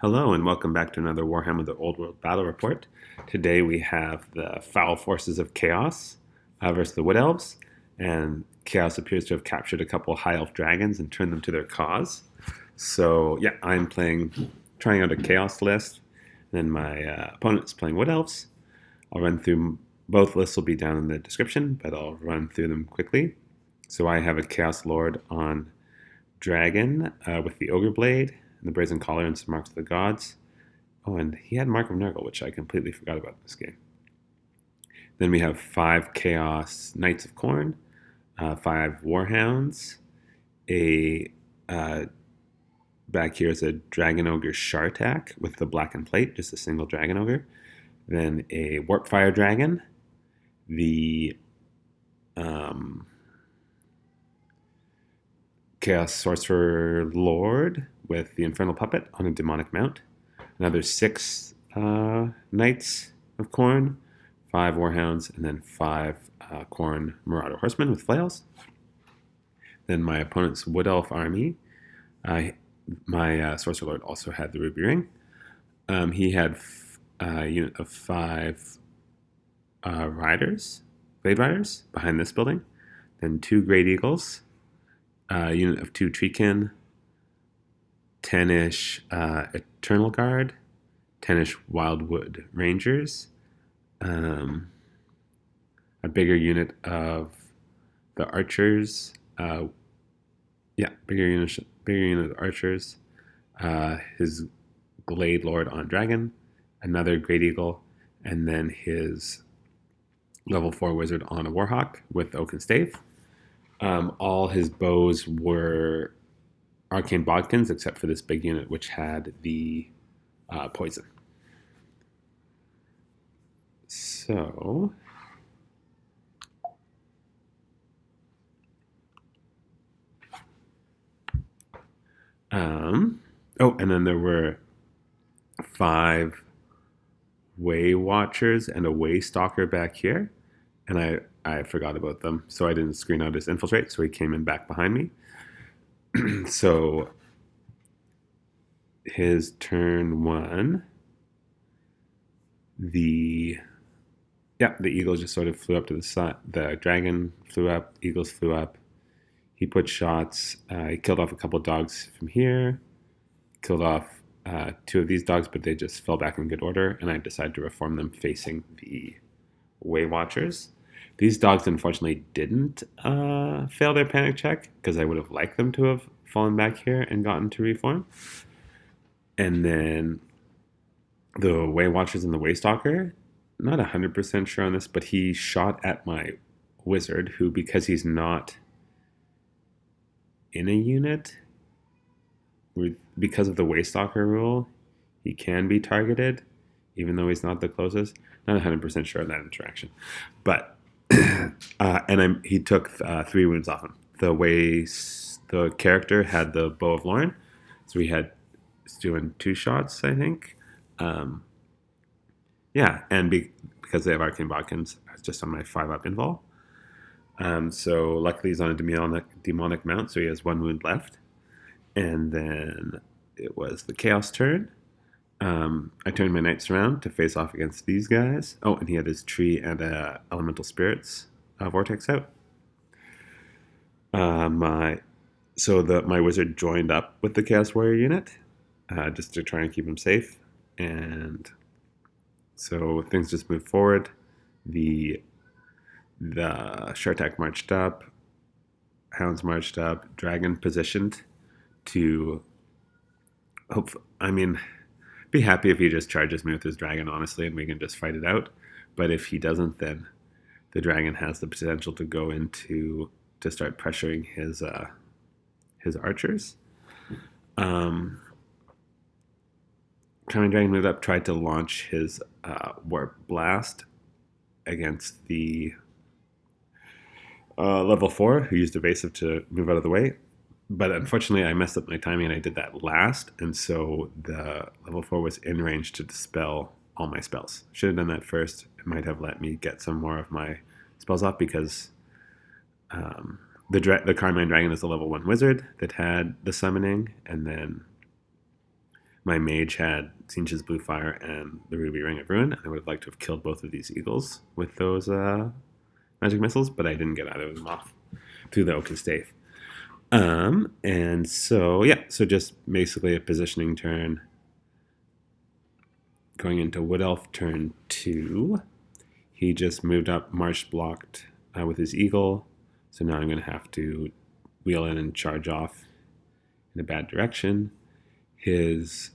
Hello and welcome back to another Warhammer the Old World Battle Report. Today we have the foul forces of Chaos versus the Wood Elves, and Chaos appears to have captured a couple high elf dragons and turned them to their cause. So yeah, I'm trying out a Chaos list, and then my opponent's playing Wood Elves. I'll run through, both lists will be down in the description, but I'll run through them quickly. So I have a Chaos Lord on Dragon with the Ogre Blade, and the Brazen Collar and some Marks of the Gods. Oh, and he had Mark of Nurgle, which I completely forgot about in this game. Then we have 5 Chaos Knights of Khorne, 5 Warhounds, a back here is a Dragon Ogre Shartak with the Blackened plate, just a single Dragon Ogre. Then a Warpfire Dragon, the Chaos Sorcerer Lord with the Infernal Puppet on a Daemonic mount. Another 6 Knights of Khorne, 5 Warhounds, and then 5 Khorne Marauder Horsemen with Flails. Then my opponent's Wood Elf army. My Sorcerer Lord also had the Ruby Ring. He had a unit of 5 Riders, Glade Riders, behind this building. Then 2 Great Eagles, a unit of 2 Treekin, 10-ish Eternal Guard, 10-ish Wildwood Rangers, a bigger unit of the Archers, bigger unit of Archers, his Glade Lord on Dragon, another Great Eagle, and then his level 4 Wizard on a Warhawk with Oak and Stave. All his bows were Arcane Bodkins, except for this big unit, which had the poison. So, and then there were 5 Way Watchers and a Way Stalker back here, and I forgot about them, so I didn't screen out his infiltrate, so he came in back behind me. So his turn 1, the eagles just sort of flew up to the side. The dragon flew up, eagles flew up. He put shots. He killed off a couple of dogs from here, killed off 2 of these dogs, but they just fell back in good order, and I decided to reform them facing the Way Watchers. These dogs, unfortunately, didn't fail their panic check, because I would have liked them to have fallen back here and gotten to reform. And then the Way Watchers and the Way Stalker, not 100% sure on this, but he shot at my wizard, who, because he's not in a unit, because of the Way Stalker rule, he can be targeted, even though he's not the closest. Not 100% sure on that interaction. But he took 3 wounds off him. The character had the Bow of Lauren, so he had doing 2 shots, I think. Because they have Arcane Bodkins, I was just on my 5-up invul. So luckily he's on a demonic mount, so he has 1 wound left. And then it was the Chaos turn. I turned my knights around to face off against these guys. Oh, and he had his tree and elemental spirits vortex out. My wizard joined up with the Chaos Warrior unit just to try and keep him safe, and so things just moved forward. The Shartak marched up, Hounds marched up, Dragon positioned to be happy if he just charges me with his dragon, honestly, and we can just fight it out. But if he doesn't, then the dragon has the potential to go into to start pressuring his archers. Common Dragon moved up, tried to launch his Warp Blast against the level 4, who used Evasive to move out of the way. But unfortunately, I messed up my timing, and I did that last, and so the level 4 was in range to dispel all my spells. Should have done that first. It might have let me get some more of my spells off, because the Carmine Dragon is a level 1 wizard that had the summoning, and then my mage had Tzeentch's Blue Fire and the Ruby Ring of Ruin, and I would have liked to have killed both of these eagles with those magic missiles, but I didn't get either of them off through the Oaken Stave. And so, yeah, so just basically a positioning turn. Going into Wood Elf turn 2. He just moved up, march blocked with his eagle. So now I'm going to have to wheel in and charge off in a bad direction. His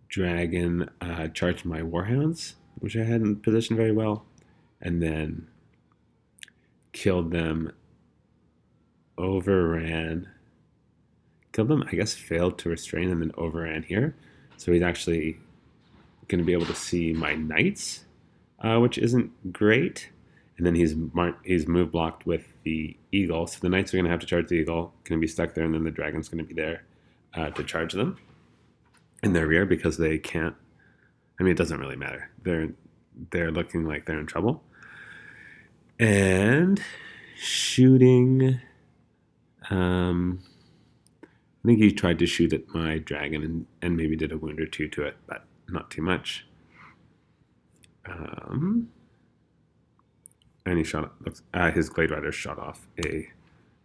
dragon charged my Warhounds, which I hadn't positioned very well, and then killed them, overran, killed them, I guess failed to restrain, and then overran here. So he's actually going to be able to see my knights, which isn't great. And then he's move blocked with the eagle, so the knights are going to have to charge the eagle, going to be stuck there, and then the dragon's going to be there to charge them in their rear because they can't. I mean, it doesn't really matter. They're looking like they're in trouble. And shooting. I think he tried to shoot at my dragon and maybe did a wound or two to it, but not too much. And he shot. His Glade Rider shot off a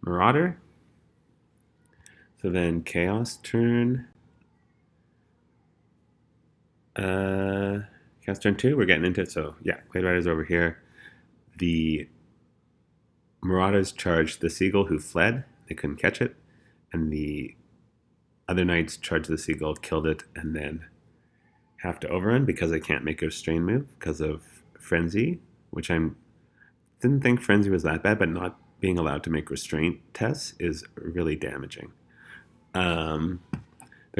Marauder. So then Chaos turn. Chaos turn 2. We're getting into it. So yeah, Glade Rider's over here. The Marauders charged the Seagull who fled. They couldn't catch it, and the other knights charged the Seagull, killed it, and then have to overrun because I can't make a restrain move because of Frenzy, which didn't think Frenzy was that bad, but not being allowed to make restraint tests is really damaging. The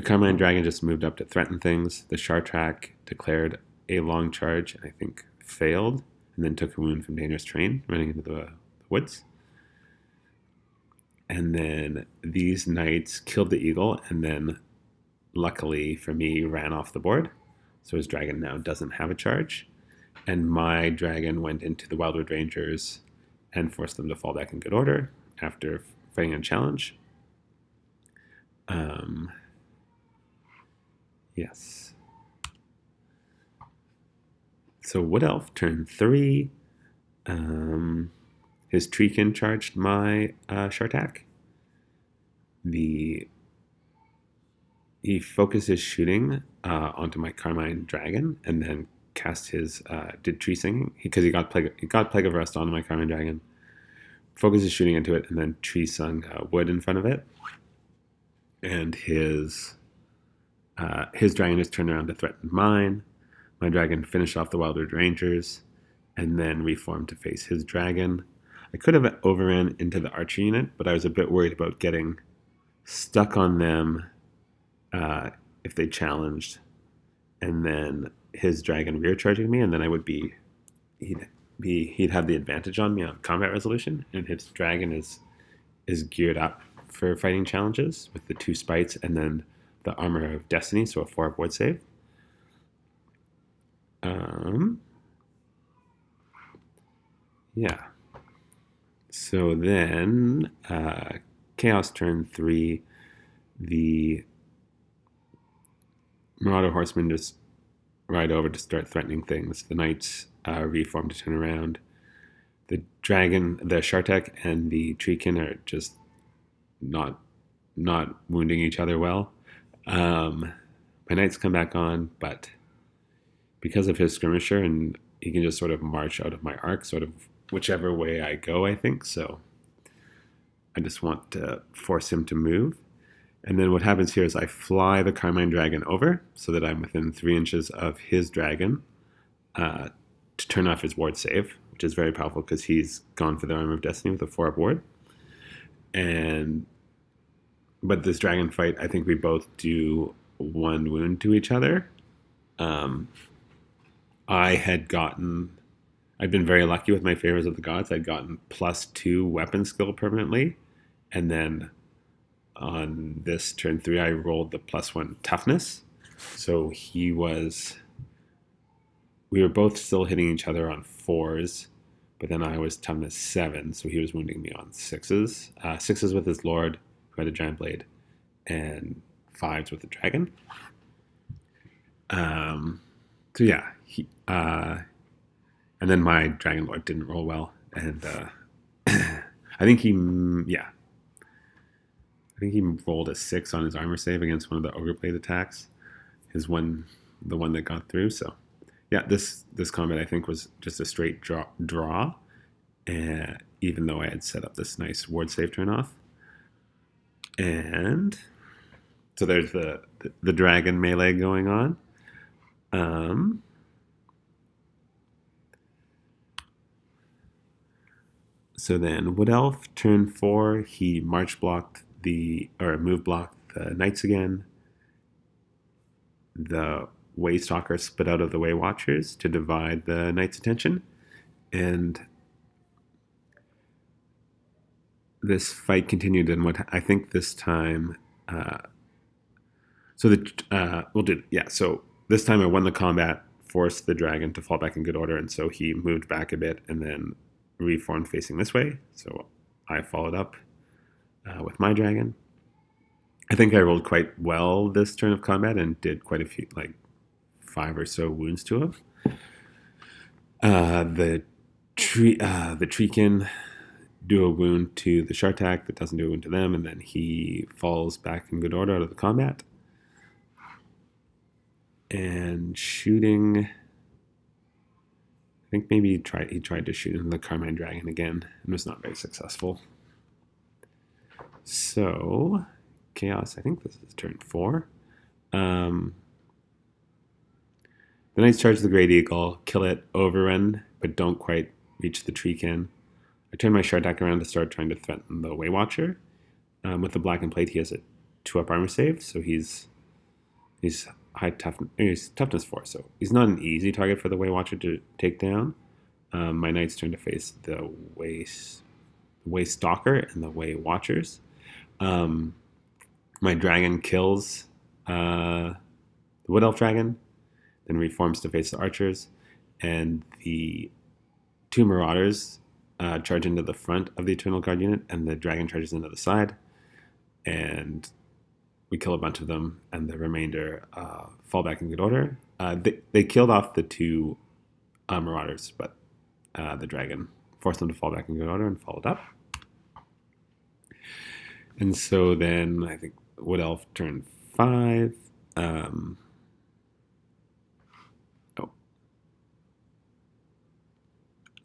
Carmine Dragon just moved up to threaten things. The Shartak declared a long charge and I think failed, and then took a wound from Dangerous Terrain running into the woods. And then these knights killed the eagle, and then luckily for me ran off the board. So his dragon now doesn't have a charge. And my dragon went into the Wildwood Rangers and forced them to fall back in good order after fighting a challenge. Yes. So Wood Elf turn 3. His Treekin charged my Shartak. He focuses shooting onto my Carmine Dragon, and then cast his did tree singing because he got plague of rust onto my Carmine Dragon. Focuses shooting into it, and then tree sung wood in front of it. And his dragon is turned around to threaten mine. My dragon finished off the Wildwood Rangers, and then reformed to face his dragon. I could have overran into the archer unit, but I was a bit worried about getting stuck on them if they challenged, and then his dragon rear charging me, and then I would he'd have the advantage on me on combat resolution, and his dragon is geared up for fighting challenges with the 2 spites and then the Armour of Destiny, so a 4 wood save. Yeah. So then, Chaos turn 3, the Marauder Horsemen just ride over to start threatening things. The Knights reform to turn around. The Dragon, the Shartak, and the Treekin are just not wounding each other well. My Knights come back on, but because of his skirmisher, and he can just sort of march out of my arc, sort of whichever way I go, I think. So I just want to force him to move. And then what happens here is I fly the Carmine Dragon over so that I'm within 3 inches of his dragon to turn off his ward save, which is very powerful because he's gone for the Armour of Destiny with a 4-up ward. But this dragon fight, I think we both do 1 wound to each other. I'd been very lucky with my Favors of the Gods. I'd gotten +2 weapon skill permanently. And then on this turn 3, I rolled the +1 toughness. So we were both still hitting each other on 4s, but then I was toughness 7, so he was wounding me on 6s. 6s with his Lord, who had a giant blade, and 5s with the dragon. So yeah, and then my Dragon Lord didn't roll well, and I think he rolled a 6 on his armor save against one of the Ogre Blade attacks. The one that got through. So yeah, this combat I think was just a straight draw, even though I had set up this nice ward save turn off. And so there's the dragon melee going on. So then Wood Elf, turn 4, he move blocked the Knights again. The Waystalker split out of the Way Watchers to divide the Knights' attention. And this fight continued, and what I think this time... So this time I won the combat, forced the dragon to fall back in good order, and so he moved back a bit and then reformed facing this way. So I followed up with my dragon. I think I rolled quite well this turn of combat and did quite a few, like 5 or so wounds to him. The Treekin do a wound to the Shartak that doesn't do a wound to them, and then he falls back in good order out of the combat. And shooting, I think maybe he tried to shoot into the Carmine Dragon again and was not very successful. So Chaos, I think this is turn 4. The Knights charge the Great Eagle, kill it, overrun, but don't quite reach the Treekin. I turn my Shartak around to start trying to threaten the Way Watcher. With the Blackened plate, he has a 2-up armor save, so he's toughness 4, so he's not an easy target for the Way Watcher to take down. My Knights turn to face the Way Stalker and the Way Watchers. My dragon kills the Wood Elf dragon, then reforms to face the archers, and the 2 Marauders charge into the front of the Eternal Guard unit, and the dragon charges into the side, and we kill a bunch of them, and the remainder fall back in good order. They killed off the 2 Marauders, but the dragon forced them to fall back in good order and followed up. And so then I think Wood Elf turn 5.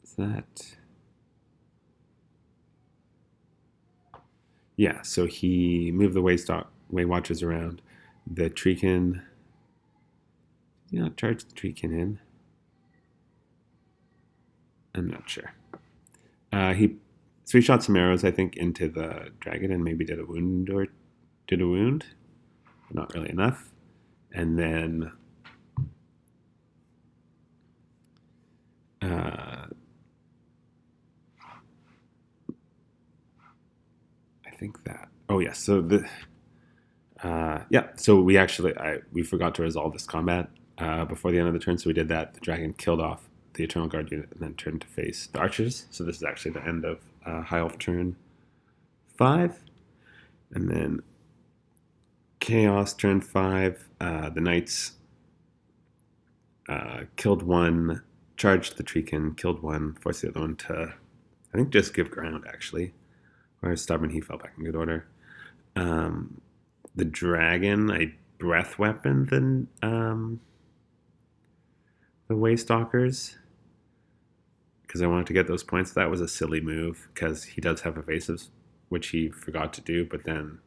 Is that... Yeah, so he moved the Way Watchers around. The Treekin... Did he not charge the Treekin in? I'm not sure. He 3-shot some arrows, I think, into the dragon and maybe did a wound, but not really enough. And then I think that... Oh, yes. So so we forgot to resolve this combat before the end of the turn, so we did that. The dragon killed off the Eternal Guard unit and then turned to face the archers. So this is actually the end of High Elf turn 5. And then Chaos turn 5. The Knights killed 1, charged the Treekin, killed 1, forced the other one to, I think, just give ground, actually. Or stubborn, he fell back in good order. The dragon, I breath weaponed the Waystalkers because I wanted to get those points. That was a silly move because he does have evasives, which he forgot to do, but then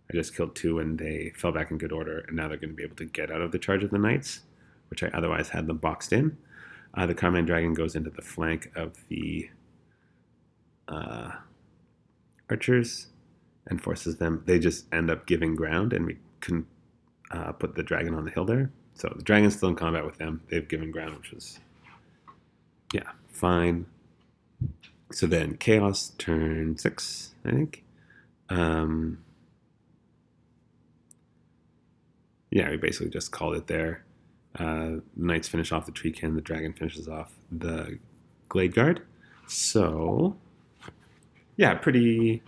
I just killed 2 and they fell back in good order, and now they're going to be able to get out of the charge of the Knights, which I otherwise had them boxed in. The Carmine Dragon goes into the flank of the archers and forces them. They just end up giving ground, and we couldn't put the dragon on the hill there. So the dragon's still in combat with them. They've given ground, which was, fine. So then Chaos turn 6, I think. We basically just called it there. Knights finish off the Treekin. The dragon finishes off the Glade Guard. So, pretty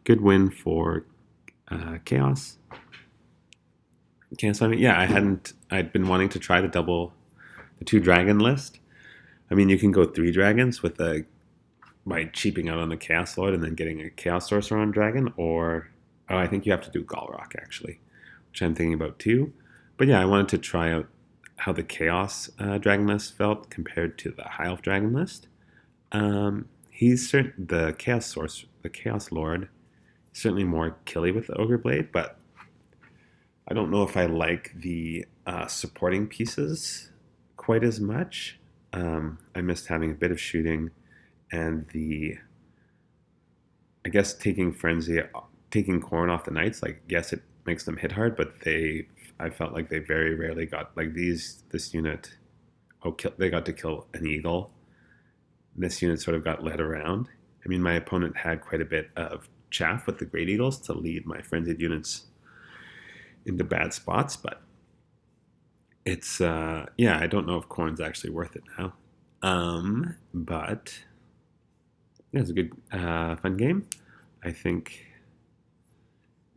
good win for Chaos. Okay, so I mean, yeah, I'd been wanting to try the 2 dragon list. I mean, you can go 3 dragons with by cheaping out on the Chaos Lord and then getting a Chaos Sorcerer on dragon, or I think you have to do Galrock actually, which I'm thinking about too. But yeah, I wanted to try out how the Chaos dragon list felt compared to the High Elf dragon list. The the Chaos Lord, certainly more killy with the Ogre Blade, but I don't know if I like the supporting pieces quite as much. I missed having a bit of shooting and I guess taking Khorne off the knights. Like, yes, it makes them hit hard, but I felt like they very rarely got like this unit. They got to kill an eagle. This unit sort of got led around. I mean, my opponent had quite a bit of chaff with the Great Eagles to lead my frenzied units into bad spots, but it's yeah, I don't know if Khorne's actually worth it now. But yeah, it's a good fun game. I think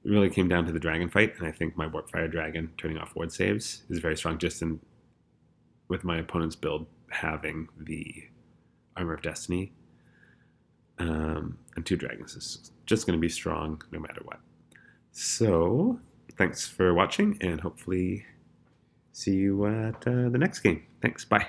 it really came down to the dragon fight, and I think my Warpfire dragon turning off ward saves is very strong just in with my opponent's build having the Armour of Destiny. And 2 dragons is just going to be strong no matter what. So thanks for watching, and hopefully see you at the next game. Thanks, bye.